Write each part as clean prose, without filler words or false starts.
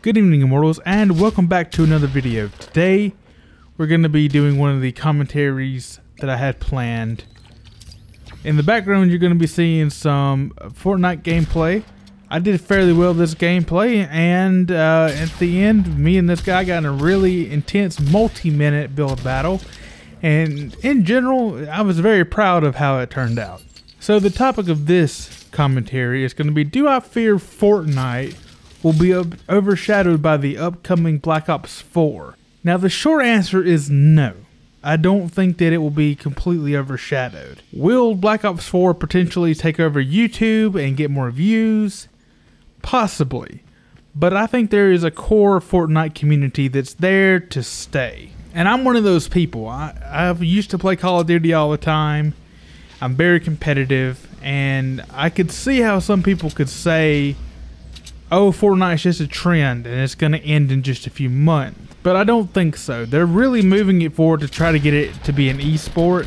Good evening, Immortals, and welcome back to another video. Today, we're going to be doing one of the commentaries that I had planned. In the background, you're going to be seeing some Fortnite gameplay. I did fairly well this gameplay, and at the end, me and this guy got in a really intense multi-minute build battle. And in general, I was very proud of how it turned out. So the topic of this commentary is going to be, do I fear Fortnite will be overshadowed by the upcoming Black Ops 4? Now the short answer is no. I don't think that it will be completely overshadowed. Will Black Ops 4 potentially take over YouTube and get more views? Possibly. But I think there is a core Fortnite community that's there to stay. And I'm one of those people. I've used to play Call of Duty all the time. I'm very competitive, and I could see how some people could say, oh, Fortnite's just a trend and it's going to end in just a few months. But I don't think so. They're really moving it forward to try to get it to be an esport.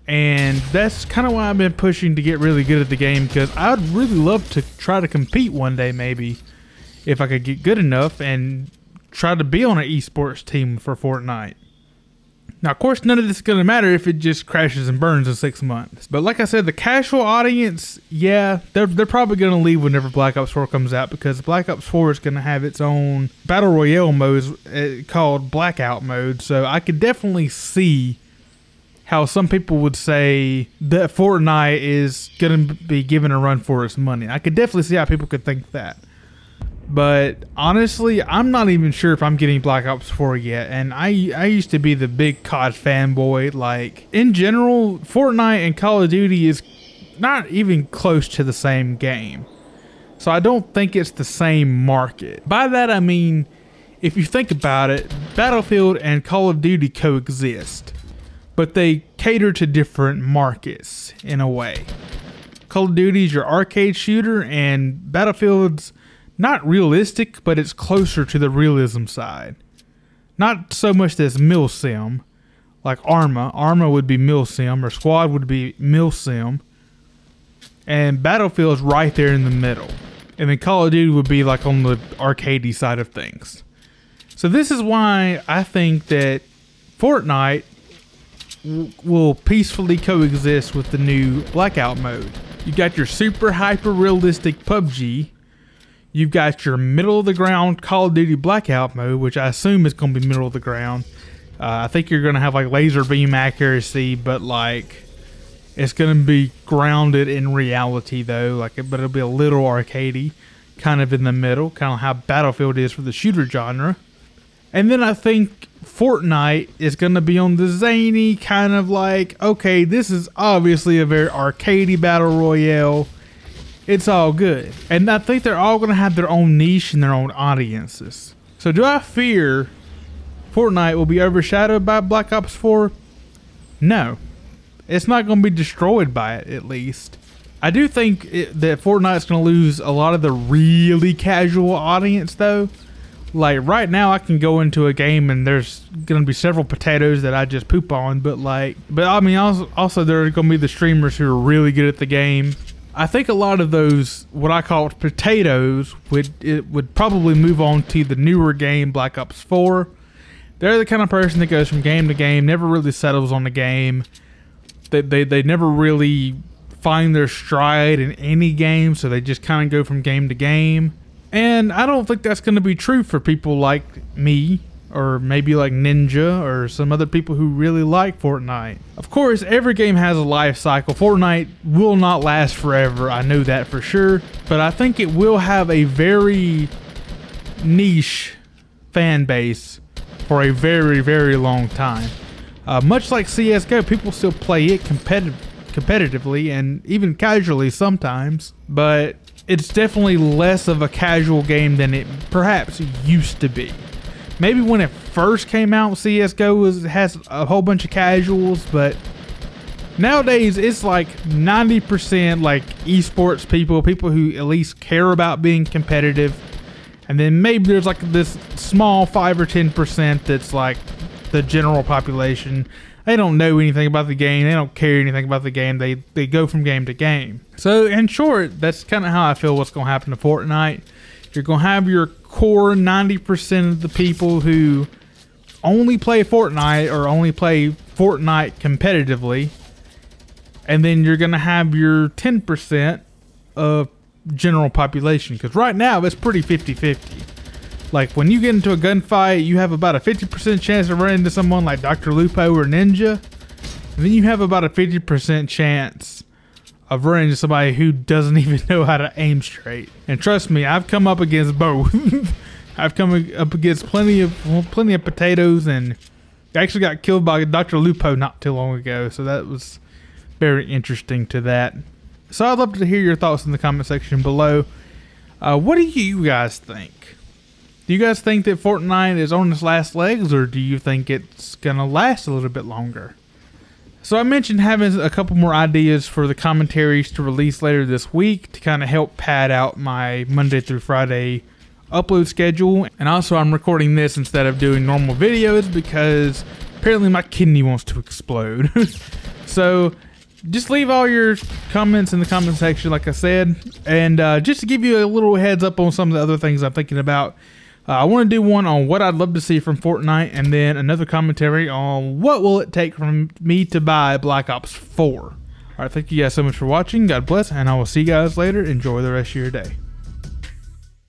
And that's kind of why I've been pushing to get really good at the game, because I'd really love to try to compete one day, maybe, if I could get good enough and try to be on an esports team for Fortnite. Now, of course, none of this is going to matter if it just crashes and burns in 6 months. But like I said, the casual audience, yeah, they're probably going to leave whenever Black Ops 4 comes out, because Black Ops 4 is going to have its own Battle Royale mode called Blackout mode. So I could definitely see how some people would say that Fortnite is going to be given a run for its money. I could definitely see how people could think that. But honestly, I'm not even sure if I'm getting Black Ops 4 yet. And I used to be the big COD fanboy. Like, in general, Fortnite and Call of Duty is not even close to the same game. So I don't think it's the same market. By that I mean, if you think about it, Battlefield and Call of Duty coexist. But they cater to different markets in a way. Call of Duty is your arcade shooter, and Battlefield's not realistic, but it's closer to the realism side. Not so much as milsim, like Arma. Arma would be milsim, or Squad would be milsim. And Battlefield's right there in the middle. And then Call of Duty would be like on the arcadey side of things. So this is why I think that Fortnite will peacefully coexist with the new Blackout mode. You got your super hyper realistic PUBG. You've got your middle of the ground Call of Duty Blackout mode, which I assume is going to be middle of the ground. I think you're going to have like laser beam accuracy, but like it's going to be grounded in reality though. But it'll be a little arcadey, kind of in the middle, kind of how Battlefield is for the shooter genre. And then I think Fortnite is going to be on the zany kind of like, okay, this is obviously a very arcadey battle royale. It's all good. And I think they're all going to have their own niche and their own audiences. So do I fear Fortnite will be overshadowed by Black Ops 4? No. It's not going to be destroyed by it, at least. I do think that Fortnite's going to lose a lot of the really casual audience, though. Like, right now, I can go into a game and there's going to be several potatoes that I just poop on. But I mean, also there are going to be the streamers who are really good at the game. I think a lot of those, what I call potatoes, would probably move on to the newer game, Black Ops 4. They're the kind of person that goes from game to game, never really settles on the game. They never really find their stride in any game, so they just kind of go from game to game. And I don't think that's going to be true for people like me, or maybe like Ninja, or some other people who really like Fortnite. Of course, every game has a life cycle. Fortnite will not last forever, I know that for sure. But I think it will have a very niche fan base for a very, very long time. Much like CSGO, people still play it competitively and even casually sometimes. But it's definitely less of a casual game than it perhaps used to be. Maybe when it first came out, CSGO has a whole bunch of casuals, but nowadays it's like 90% like esports people who at least care about being competitive. And then maybe there's like this small 5 or 10% that's like the general population. They don't know anything about the game. They don't care anything about the game. They go from game to game. So in short, that's kind of how I feel what's going to happen to Fortnite. You're going to have your core 90% of the people who only play Fortnite or only play Fortnite competitively. And then you're going to have your 10% of general population. Because right now, it's pretty 50-50. Like, when you get into a gunfight, you have about a 50% chance of running into someone like Dr. Lupo or Ninja. And then you have about a 50% chance of running into somebody who doesn't even know how to aim straight. And trust me, I've come up against both. I've come up against plenty of potatoes, and I actually got killed by Dr. Lupo not too long ago. So that was very interesting to that. So I'd love to hear your thoughts in the comment section below. What do you guys think? Do you guys think that Fortnite is on its last legs, or do you think it's gonna last a little bit longer? So I mentioned having a couple more ideas for the commentaries to release later this week to kind of help pad out my Monday through Friday upload schedule. And also I'm recording this instead of doing normal videos because apparently my kidney wants to explode. So just leave all your comments in the comment section, like I said. And just to give you a little heads up on some of the other things I'm thinking about, I want to do one on what I'd love to see from Fortnite, and then another commentary on what will it take from me to buy Black Ops 4. Alright, thank you guys so much for watching. God bless, and I will see you guys later. Enjoy the rest of your day.